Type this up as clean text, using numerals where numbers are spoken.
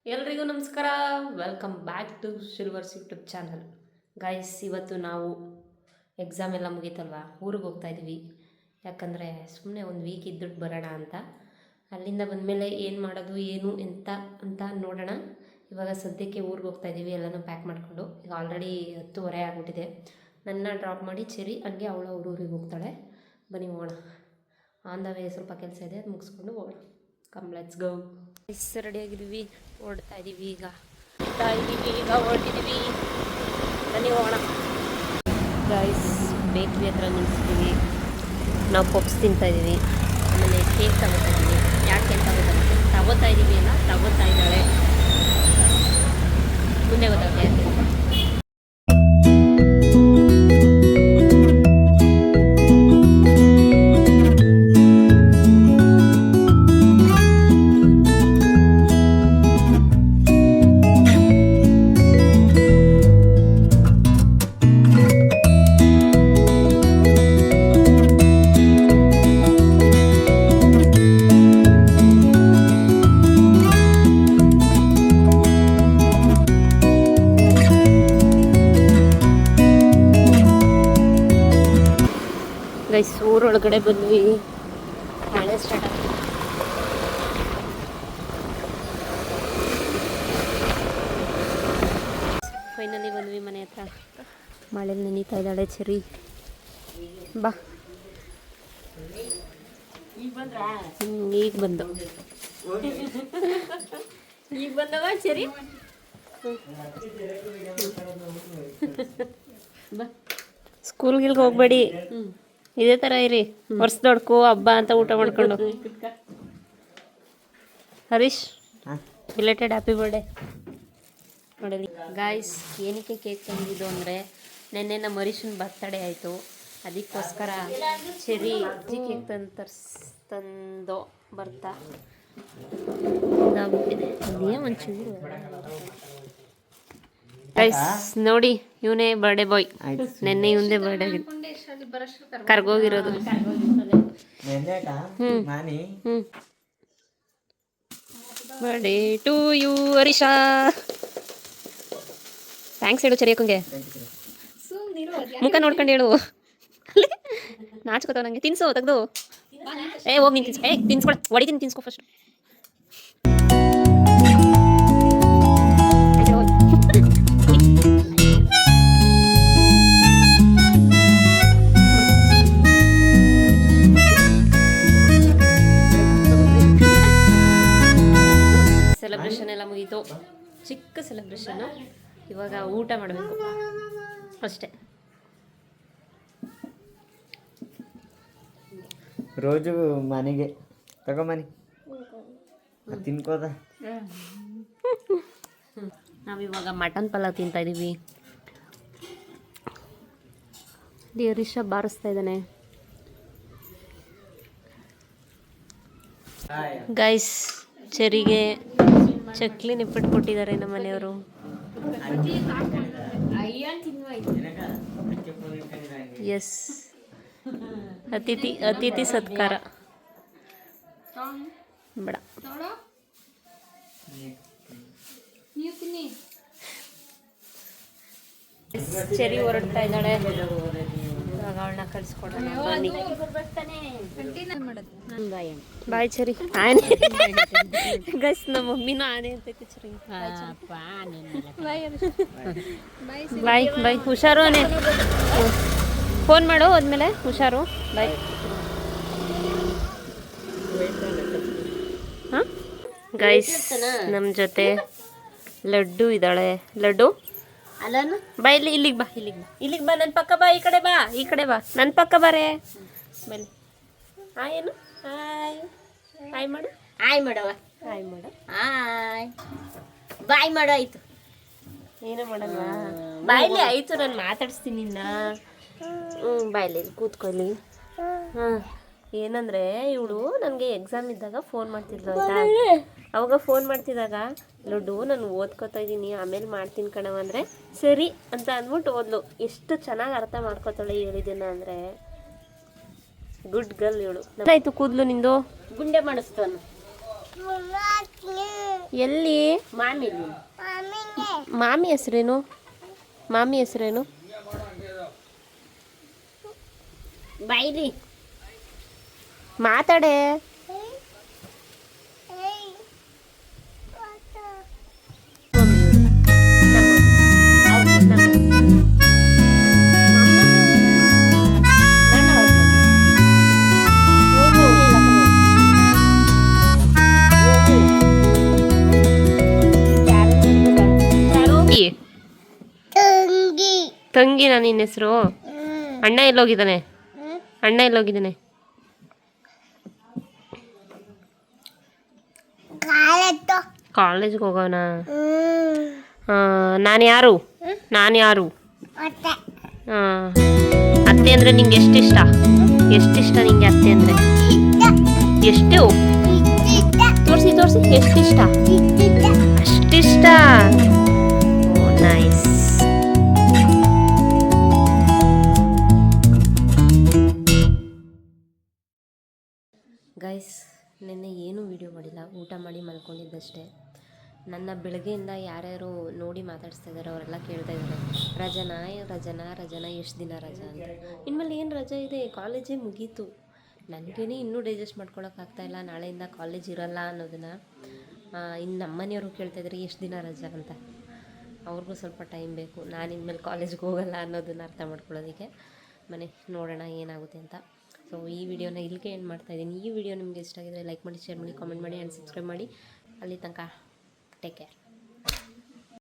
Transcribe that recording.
ಎಲ್ರಿಗೂ ನಮಸ್ಕಾರ. Welcome back to Silvers YouTube channel. Guys, ಇವತ್ತು ನಾವು ಎಕ್ಸಾಮ್ ಎಲ್ಲ ಮುಗೀತಲ್ವ, ಊರಿಗೆ ಹೋಗ್ತಾ ಇದ್ದೀವಿ. ಯಾಕಂದರೆ ಸುಮ್ಮನೆ ಒಂದು ವೀಕ್ ಇದ್ದುಟ್ಟು ಬರೋಣ ಅಂತ. ಅಲ್ಲಿಂದ ಬಂದಮೇಲೆ ಏನು ಮಾಡೋದು ಏನು ಎಂತ ಅಂತ ನೋಡೋಣ. ಇವಾಗ ಸದ್ಯಕ್ಕೆ ಊರಿಗೆ ಹೋಗ್ತಾ ಇದ್ದೀವಿ, ಎಲ್ಲನೂ ಪ್ಯಾಕ್ ಮಾಡಿಕೊಂಡು. ಈಗ ಆಲ್ರೆಡಿ 10:30 ಆಗಿಬಿಟ್ಟಿದೆ. ನನ್ನ ಡ್ರಾಪ್ ಮಾಡಿ ಚೆರಿ ಹಂಗೆ ಅವಳು ಅವ್ರ ಊರಿಗೆ ಹೋಗ್ತಾಳೆ. ಬನ್ನಿ ಹೋಗೋಣ. ಆನ್ ದ ವೇ ಸ್ವಲ್ಪ ಕೆಲಸ ಇದೆ, ಅದು ಮುಗಿಸ್ಕೊಂಡು ಹೋಗೋಣ. Come let's go. ರೆಡಿಯಾಗಿದ್ದೀವಿ, ಓಡ್ತಾ ಇದ್ದೀವಿ. ಈಗ ಹೊರಟಿದ್ದೀವಿ. ಬನ್ನಿ ಹೋಗೋಣ. ಗೈಸ್, ಬೇಕ್ರಿ ಹತ್ರ ನಿಲ್ಲಿಸ್ತೀವಿ. ನಾವು ಪಪ್ಸ್ ತಿಂತಾಯಿದ್ದೀವಿ, ಆಮೇಲೆ ಕೇಕ್ ತಗೋತಾ ಇದ್ದೀವಿ. ಯಾಕೆ ಅಂತ ತಗೋತಾ ಇದ್ದೀವಿ ಅಲ್ಲ, ತಗೋತಾ ಇದ್ದಾಳೆ. ಮುಂದೆ ಗೊತ್ತಾಗುತ್ತೆ ಯಾಕೆ. ಗೈಸ್, ಊರೊಳಗಡೆ ಬಂದ್ವಿ. ಮಳೆ ಸ್ಟಾರ್ಟ್ ಆಗ್ತದೆ. ಫೈನಲಿ ಬಂದ್ವಿ ಮನೆ ಹತ್ರ. ಮಳೆಯಲ್ಲಿ ನೆನೀತಾ ಇದ್ದಾಳೆ ಚೆರಿ. ಬಾ. ಈಗ ಬಂದು ಈಗ ಬಂದವ ಚೆರಿ. ಬಾ. ಸ್ಕೂಲ್ಗಿಲ್ಗೆ ಹೋಗ್ಬೇಡಿ, ಇದೇ ಥರ ಇರಿ. ವರ್ಷದೊಡ್ಕು ಹಬ್ಬ ಅಂತ ಊಟ ಮಾಡ್ಕೊಂಡು. Harish, belated happy birthday. ನೋಡಿ ಗಾಯ್ಸ್, ಏನಕ್ಕೆ ಕೇಕ್ ತಂದಿದ್ದು ಅಂದರೆ, ನೆನ್ನೆ ನಮ್ಮ ಹರೀಶನ ಬರ್ತಡೇ ಆಯಿತು. ಅದಕ್ಕೋಸ್ಕರ ಚೆರಿ ಕೇಕ್ ತಂದು ಬರ್ತಾ ಅದೇ ಒಂಚೂರು. ಗೈಸ್ ನೋಡಿ, ಇವನೇ ಬರ್ಡೇ ಬಾಯ್. ನೆನ್ನೆ ಇವಂದೇ ಬರ್ಡೇ ಆಗಿತ್ತು, ಕರ್ಗೋಗಿರೋದು. ಬರ್ಡೇ ಟು ಯು ಹರೀಶಾ. ಥ್ಯಾಂಕ್ಸ್ ಹೇಳು ಚರಿಯಕ್ಕಂಗೆ. ಮುಖ ನೋಡ್ಕೊಂಡು ಹೇಳು. ನಾಚ್ಕೋತಾವ ನಂಗೆ. ತಿನ್ಸು ತೆಗ್ದು. ಹೋಗಿ ನೀನು ತಿನ್ಸು. ತಿನ್ಸ್ಕೊಳ, ಹೊಡಿತೀನಿ, ತಿನ್ಸ್ಕೊ ಫಸ್ಟ್. ಸೆಲೆಬ್ರೇಷನ್ ಎಲ್ಲ ಮುಗೀತು, ಚಿಕ್ಕ ಸೆಲೆಬ್ರೇಷನ್ನು. ಇವಾಗ ಊಟ ಮಾಡಬೇಕು ಅಷ್ಟೇ. ರೋಜು ಮನೆಗೆ ತಗೊಂಬನಿ ತಿನ್ಕೋದ. ನಾವಿವಾಗ ಮಟನ್ ಪಲಾವ್ ತಿಂತಾ ಇದ್ದೀವಿ. ಹರೀಶ ಬಾರಿಸ್ತಾ ಇದ್ದಾನೆ. ಗೈಸ್, ಚೆರಿಗೆ ಚಕ್ಲಿ ನಿಪ್ಪಿಟ್ಟು ಕೊಟ್ಟಿದ್ದಾರೆ ನಮ್ಮ ಮನೆಯವರು. ಎಸ್, ಅತಿಥಿ ಸತ್ಕಾರ. ಬೇಡ, ಚೆರಿ ಹೊರಡ್ತಾ ಇದ್ದಾಳೆ. ಇವಾಗ ಅವಳನ್ನ ಕಳಿಸ್ಕೊಡೋಣ. ಬಾಯ್ ಚೆರಿ. ಆನೆ ಗೈಸ್, ನಮ್ಮ ಮಮ್ಮಿನೂ ಆನೆ ಅಂತೈತೆ ಚೆರಿ. ಬಾಯ್ ಬಾಯ್, ಹುಷಾರು. ಆನೆ ಫೋನ್ ಮಾಡು ಹೋದ್ಮೇಲೆ. ಹುಷಾರು, ಬಾಯ್. ಹಾಂ ಗೈಸ್, ನಮ್ಮ ಜೊತೆ ಲಡ್ಡು ಇದ್ದಾಳೆ. ಲಡ್ಡು ಅಲ್ಲನು ಬಾ, ಇಲ್ಲಿಗೆ ಬಾ, ಇಲ್ಲಿಗೆ ಬಾ, ನನ್ನ ಪಕ್ಕ ಬಾ. ಈ ಕಡೆ ಬಾ, ಈ ಕಡೆ ಬಾ, ನನ್ನ ಪಕ್ಕ ಬಾರೆ. ಬನ್ನಿ. ಹಾಯ್ ಏನು? ಹಾಯ್ ಮಾಡು. ಹಾಯ್ ಮಾಡವ. ಹಾಯ್ ಮಾಡು. ಹಾಯ್ ಬಾಯ್ ಮಾಡು. ಆಯಿತು, ಏನೋ ಮಾಡಲ್ವಾ? ಬಾಯ್ಲಿ. ಆಯಿತು, ನಾನು ಮಾತಾಡಿಸ್ತೀನಿ ನಿನ್ನ. ಬಾಯ್ಲಿ ಕೂತ್ಕೊಳ್ಳಿ. ಹಾಂ, ಏನಂದರೆ ಇವಳು ನನಗೆ ಎಕ್ಸಾಮ್ ಇದ್ದಾಗ ಫೋನ್ ಮಾಡ್ತಿದ್ಲು ಆಯಿತಾ. ಅವಾಗ ಫೋನ್ ಮಾಡ್ತಿದ್ದಾಗ, ಲಡ್ಡು ನಾನು ಓದ್ಕೋತಾ ಇದ್ದೀನಿ, ಆಮೇಲೆ ಮಾಡ್ತೀನಿ ಕಣವ ಅಂದರೆ ಸರಿ ಅಂತ ಅಂದ್ಬಿಟ್ಟು ಓದ್ಲು. ಎಷ್ಟು ಚೆನ್ನಾಗಿ ಅರ್ಥ ಮಾಡ್ಕೋತಾಳೆ ಹೇಳಿದ್ದೇನ ಅಂದರೆ. ಗುಡ್ ಗರ್ಲ್ ಇವಳು. ಆಯಿತು, ಕೂದಲು ನಿಂದು ಗುಂಡೆ ಮಾಡಿಸ್ತಾನು. ಎಲ್ಲಿ ಮಾಮಿ ಹೆಸ್ರೇನು? ಮಾಮಿ ಹೆಸ್ರೇನು? ಬೈಲಿ ಮಾತಾಡೆ. ತಂಗಿನ ನಿನ್ನ ಹೆಸರು? ಅಣ್ಣ ಎಲ್ಲೋಗಿದ್ದಾನೆ? ಅಣ್ಣ ಎಲ್ಲೋಗಿದ್ದಾನೆ? ಕಾಲೇಜ್ಗೆ ಹೋಗೋಣ. ನಾನು ಯಾರು? ಅತ್ತೆ ಅಂದರೆ ನಿಂಗೆ ಎಷ್ಟಿಷ್ಟ? ಎಷ್ಟಿಷ್ಟ ನಿಂಗೆ ಅತ್ತೆ ಅಂದರೆ? ಎಷ್ಟು? ತೋರಿಸಿ ಎಷ್ಟಿಷ್ಟ? ಅಷ್ಟಿಷ್ಟ. ಓ ನೈಸ್. ಗೈಸ್, ನಿನ್ನೆ ಏನೂ ವೀಡಿಯೋ ಮಾಡಿಲ್ಲ, ಊಟ ಮಾಡಿ ಮಲ್ಕೊಂಡಿದ್ದಷ್ಟೇ. ನನ್ನ ಬೆಳಗ್ಗೆಯಿಂದ ಯಾರ್ಯಾರು ನೋಡಿ ಮಾತಾಡಿಸ್ತಾ ಇದ್ದಾರೆ ಅವರೆಲ್ಲ ಕೇಳ್ತಾ ಇದ್ದಾರೆ, ರಜನಾ ಎಷ್ಟು ದಿನ ರಜಾ ಅಂತ. ಇನ್ಮೇಲೆ ಏನು ರಜಾ ಇದೆ? ಕಾಲೇಜೇ ಮುಗೀತು. ನನಗೇನೆ ಇನ್ನೂ ಡೈಜೆಸ್ಟ್ ಮಾಡ್ಕೊಳಕ್ಕಾಗ್ತಾಯಿಲ್ಲ ನಾಳೆಯಿಂದ ಕಾಲೇಜ್ ಇರಲ್ಲ ಅನ್ನೋದನ್ನು. ಇನ್ನು ನಮ್ಮನೆಯವರು ಕೇಳ್ತಾ ಇದ್ದಾರೆ ಎಷ್ಟು ದಿನ ರಜಾ ಅಂತ. ಅವ್ರಿಗೂ ಸ್ವಲ್ಪ ಟೈಮ್ ಬೇಕು, ನಾನು ಇನ್ಮೇಲೆ ಕಾಲೇಜ್ಗೆ ಹೋಗಲ್ಲ ಅನ್ನೋದನ್ನು ಅರ್ಥ ಮಾಡ್ಕೊಳ್ಳೋದಕ್ಕೆ. ಮನೆ ನೋಡೋಣ ಏನಾಗುತ್ತೆ ಅಂತ. ಸೊ ಈ ವಿಡಿಯೋನ ಇಲ್ಲಿಗೆ ಏನು ಮಾಡ್ತಾಯಿದ್ದೀನಿ. ಈ ವಿಡಿಯೋ ನಿಮಗೆ ಇಷ್ಟ ಆಗಿದ್ರೆ ಲೈಕ್ ಮಾಡಿ, ಶೇರ್ ಮಾಡಿ, ಕಾಮೆಂಟ್ ಮಾಡಿ ಆ್ಯಂಡ್ ಸಬ್ಸ್ಕ್ರೈಬ್ ಮಾಡಿ. ಅಲ್ಲಿ ತನಕ ಟೇಕ್ ಕೇರ್.